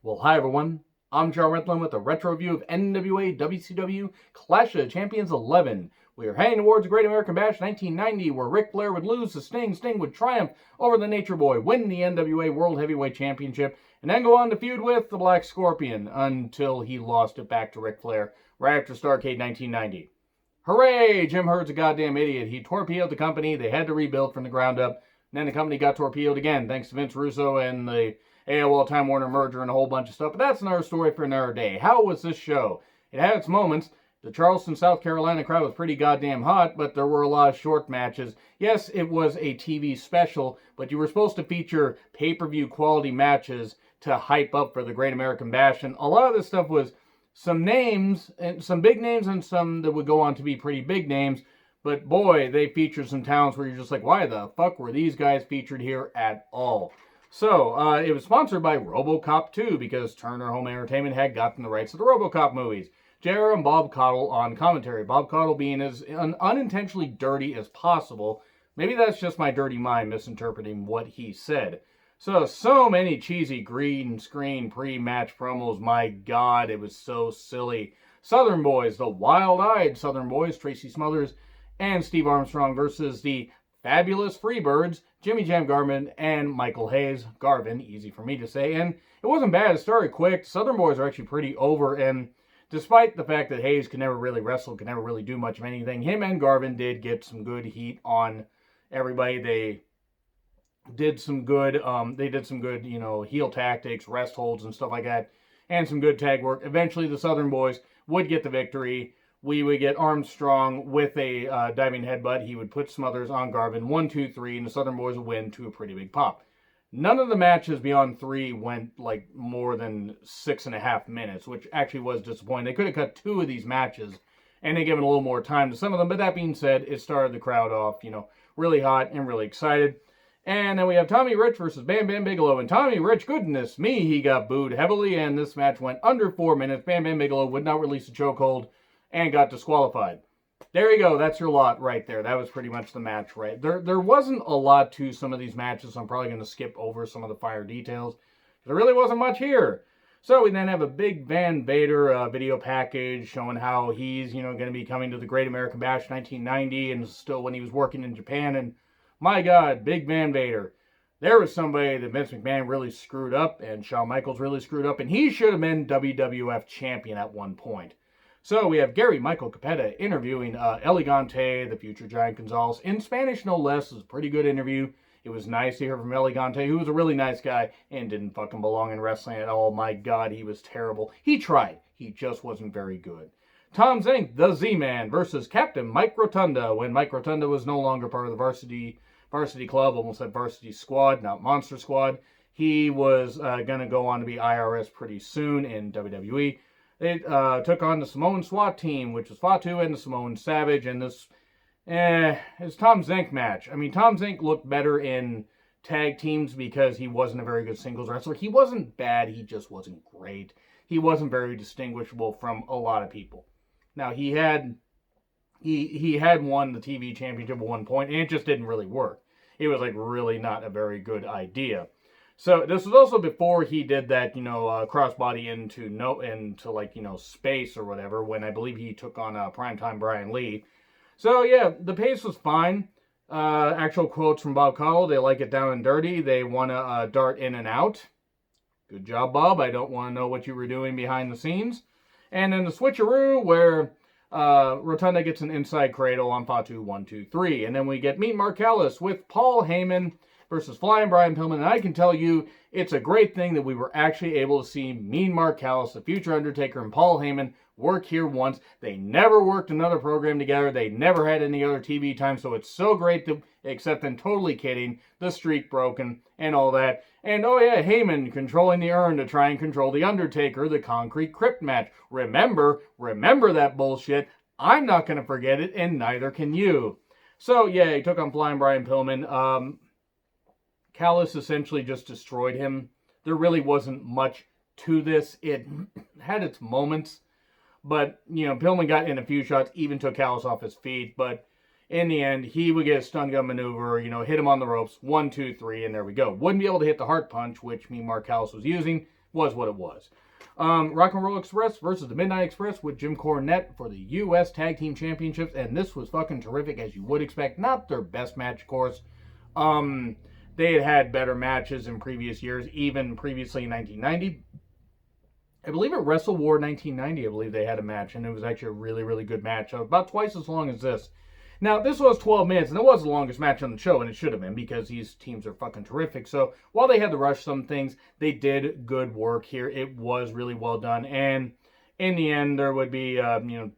Well, hi everyone. I'm John Rentlin with a retro review of NWA WCW Clash of Champions 11. We are heading towards the Great American Bash 1990, where Ric Flair would lose to Sting. Sting would triumph over the Nature Boy, win the NWA World Heavyweight Championship, and then go on to feud with the Black Scorpion until he lost it back to Ric Flair right after Starrcade 1990. Hooray! Jim Herd's a goddamn idiot. He torpedoed the company. They had to rebuild from the ground up. And then the company got torpedoed again, thanks to Vince Russo and the AOL Time Warner merger and a whole bunch of stuff. But that's another story for another day. How was this show? It had its moments. The Charleston, South Carolina crowd was pretty goddamn hot, but there were a lot of short matches. Yes, it was a TV special, but you were supposed to feature pay-per-view quality matches to hype up for the Great American Bash. And a lot of this stuff was some names, and some big names and some that would go on to be pretty big names. But boy, they featured some talents where you're just like, why the fuck were these guys featured here at all? So, it was sponsored by RoboCop 2 because Turner Home Entertainment had gotten the rights to the RoboCop movies. JR and Bob Caudle on commentary. Bob Caudle being as unintentionally dirty as possible. Maybe that's just my dirty mind misinterpreting what he said. So many cheesy green screen pre-match promos. My God, it was so silly. Southern Boys, the wild-eyed Southern Boys, Tracy Smothers and Steve Armstrong versus the fabulous Freebirds, Jimmy Jam Garvin and Michael Hayes. Garvin, easy for me to say. And it wasn't bad. It started quick. Southern Boys are actually pretty over. And despite the fact that Hayes could never really wrestle, could never really do much of anything, him and Garvin did get some good heat on everybody. They did some good, heel tactics, rest holds and stuff like that. And some good tag work. Eventually, the Southern Boys would get the victory. We would get Armstrong with a diving headbutt. He would put Smothers on Garvin. 1, 2, 3, and the Southern Boys would win to a pretty big pop. None of the matches beyond 3 went like more than 6.5 minutes, which actually was disappointing. They could have cut 2 of these matches and they given a little more time to some of them. But that being said, it started the crowd off, really hot and really excited. And then we have Tommy Rich versus Bam Bam Bigelow. And Tommy Rich, goodness me, he got booed heavily. And this match went under 4 minutes. Bam Bam Bigelow would not release a chokehold and got disqualified. There you go. That's your lot right there. That was pretty much the match, right? There wasn't a lot to some of these matches. So I'm probably going to skip over some of the fire details. There really wasn't much here. So we then have a big Van Vader video package showing how he's, going to be coming to the Great American Bash 1990 and still when he was working in Japan. And my God, big Van Vader. There was somebody that Vince McMahon really screwed up and Shawn Michaels really screwed up. And he should have been WWF champion at one point. So we have Gary Michael Capetta interviewing Elegante, the future Giant Gonzalez, in Spanish no less. It was a pretty good interview. It was nice to hear from Elegante, who was a really nice guy and didn't fucking belong in wrestling at all. My God, he was terrible. He tried. He just wasn't very good. Tom Zink, the Z-Man, versus Captain Mike Rotunda, when Mike Rotunda was no longer part of the varsity club, almost said varsity squad, not Monster Squad. He was going to go on to be IRS pretty soon in WWE. They took on the Samoan SWAT team, which was Fatu and the Samoan Savage, and this is Tom Zink match. I mean, Tom Zink looked better in tag teams because he wasn't a very good singles wrestler. He wasn't bad, he just wasn't great. He wasn't very distinguishable from a lot of people. Now, he had won the TV championship at one point, and it just didn't really work. It was like really not a very good idea. So this was also before he did that, crossbody into space or whatever, when I believe he took on Primetime Brian Lee. So yeah, the pace was fine. Actual quotes from Bob Caudle: they like it down and dirty. They want to dart in and out. Good job, Bob. I don't want to know what you were doing behind the scenes. And then the switcheroo where Rotunda gets an inside cradle on Fatu 1, 2, 3. And then we get Mean Marcellus with Paul Heyman versus Flying Brian Pillman. And I can tell you, it's a great thing that we were actually able to see Mean Marcellus, the future Undertaker, and Paul Heyman work here once. They never worked another program together. They never had any other TV time. So it's so great that, except in totally kidding, the streak broken and all that. And oh yeah, Heyman controlling the urn to try and control the Undertaker, the Concrete Crypt match. Remember that bullshit. I'm not going to forget it, and neither can you. So yeah, he took on Flying Brian Pillman. Callis essentially just destroyed him. There really wasn't much to this. It had its moments, but, Pillman got in a few shots, even took Callis off his feet, but in the end, he would get a stun gun maneuver, hit him on the ropes, 1, 2, 3, and there we go. Wouldn't be able to hit the heart punch, which Mean Marcellus was using, was what it was. Rock and Roll Express versus the Midnight Express with Jim Cornette for the U.S. Tag Team Championships, and this was fucking terrific, as you would expect. Not their best match, of course. They had better matches in previous years, even previously in 1990. I believe at Wrestle War 1990, I believe they had a match, and it was actually a really, really good match. About twice as long as this. Now, this was 12 minutes, and it was the longest match on the show, and it should have been, because these teams are fucking terrific. So, while they had to rush some things, they did good work here. It was really well done, and in the end, there would be,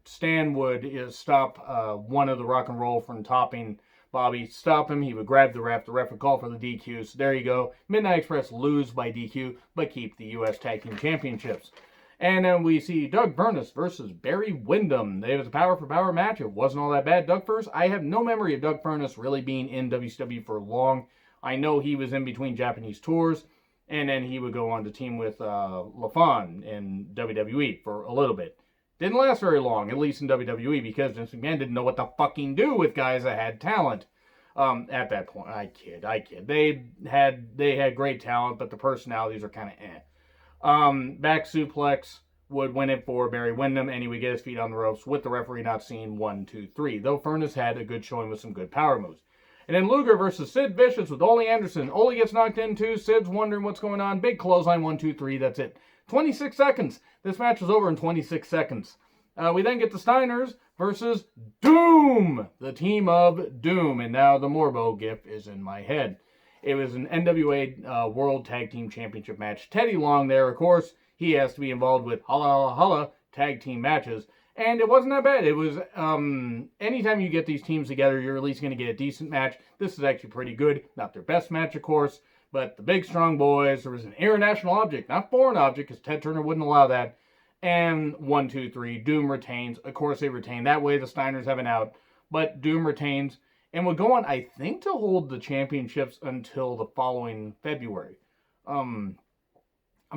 Stan would stop one of the Rock and Roll from topping Bobby. Stop him, he would grab the ref would call for the DQ. So, there you go. Midnight Express lose by DQ, but keep the U.S. Tag Team Championships. And then we see Doug Furnas versus Barry Windham. It was a power-for-power match. It wasn't all that bad. Doug Furnas, I have no memory of Doug Furnas really being in WCW for long. I know he was in between Japanese tours, and then he would go on to team with LaFon in WWE for a little bit. Didn't last very long, at least in WWE, because Vince McMahon didn't know what to fucking do with guys that had talent. At that point, I kid. They had great talent, but the personalities are kind of eh. Back suplex would win it for Barry Windham, and he would get his feet on the ropes with the referee not seeing 1, 2, 3. Though Furnas had a good showing with some good power moves. And then Luger versus Sid Vicious with Ole Anderson. Ole gets knocked in too. Sid's wondering what's going on. Big clothesline, 1, 2, 3. That's it. 26 seconds. This match was over in 26 seconds. We then get the Steiners versus Doom, the team of Doom. And now the Morbo gif is in my head. It was an NWA World Tag Team Championship match. Teddy Long there, of course, he has to be involved with Holla Holla Holla tag team matches. And it wasn't that bad. It was, anytime you get these teams together, you're at least going to get a decent match. This is actually pretty good. Not their best match, of course, but the big strong boys. There was an international object, not foreign object, because Ted Turner wouldn't allow that. And 1, 2, 3, Doom retains. Of course, they retain. That way, the Steiners have an out. But Doom retains. And would go on, I think, to hold the championships until the following February. I'm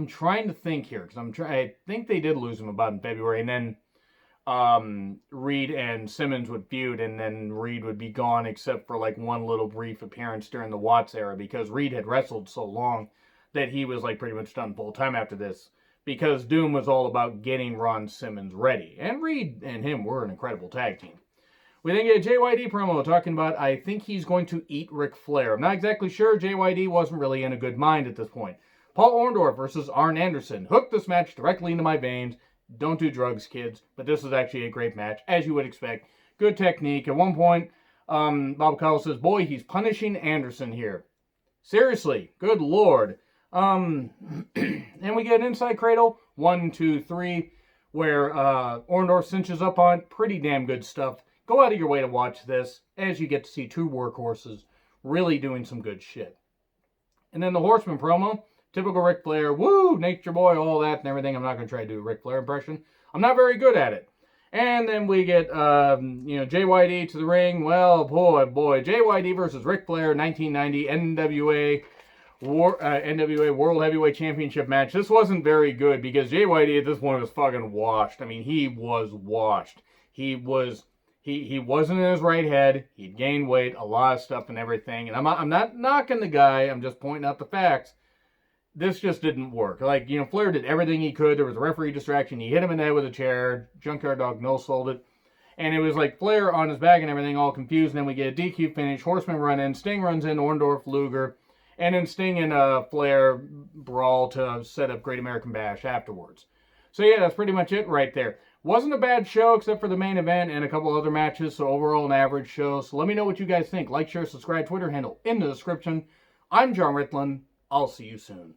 trying to think here, because I think they did lose him about in February, and then Reed and Simmons would feud, and then Reed would be gone, except for like one little brief appearance during the Watts era, because Reed had wrestled so long that he was like pretty much done full time after this, because Doom was all about getting Ron Simmons ready, and Reed and him were an incredible tag team. We then get a JYD promo talking about, I think he's going to eat Ric Flair. I'm not exactly sure. JYD wasn't really in a good mind at this point. Paul Orndorff versus Arn Anderson. Hooked this match directly into my veins. Don't do drugs, kids. But this is actually a great match, as you would expect. Good technique. At one point, Bob Caudle says, boy, he's punishing Anderson here. Seriously. Good Lord. And we get an inside cradle. 1, 2, 3. Where Orndorff cinches up on. Pretty damn good stuff. Go out of your way to watch this, as you get to see two workhorses really doing some good shit. And then the Horseman promo, typical Ric Flair, woo, Nature Boy, all that and everything. I'm not going to try to do a Ric Flair impression. I'm not very good at it. And then we get, JYD to the ring. Well, boy, JYD versus Ric Flair, 1990 NWA World Heavyweight Championship match. This wasn't very good because JYD at this point was fucking washed. I mean, he was washed. He wasn't in his right head. He'd gained weight, a lot of stuff and everything. And I'm not knocking the guy. I'm just pointing out the facts. This just didn't work. Like, Flair did everything he could. There was a referee distraction. He hit him in the head with a chair. Junkyard Dog no-sold it. And it was like Flair on his back and everything, all confused. And then we get a DQ finish. Horseman run in. Sting runs in. Orndorff, Luger. And then Sting and Flair brawl to set up Great American Bash afterwards. So yeah, that's pretty much it right there. Wasn't a bad show except for the main event and a couple other matches, so overall an average show. So let me know what you guys think. Like, share, subscribe, Twitter handle in the description. I'm John Ritland. I'll see you soon.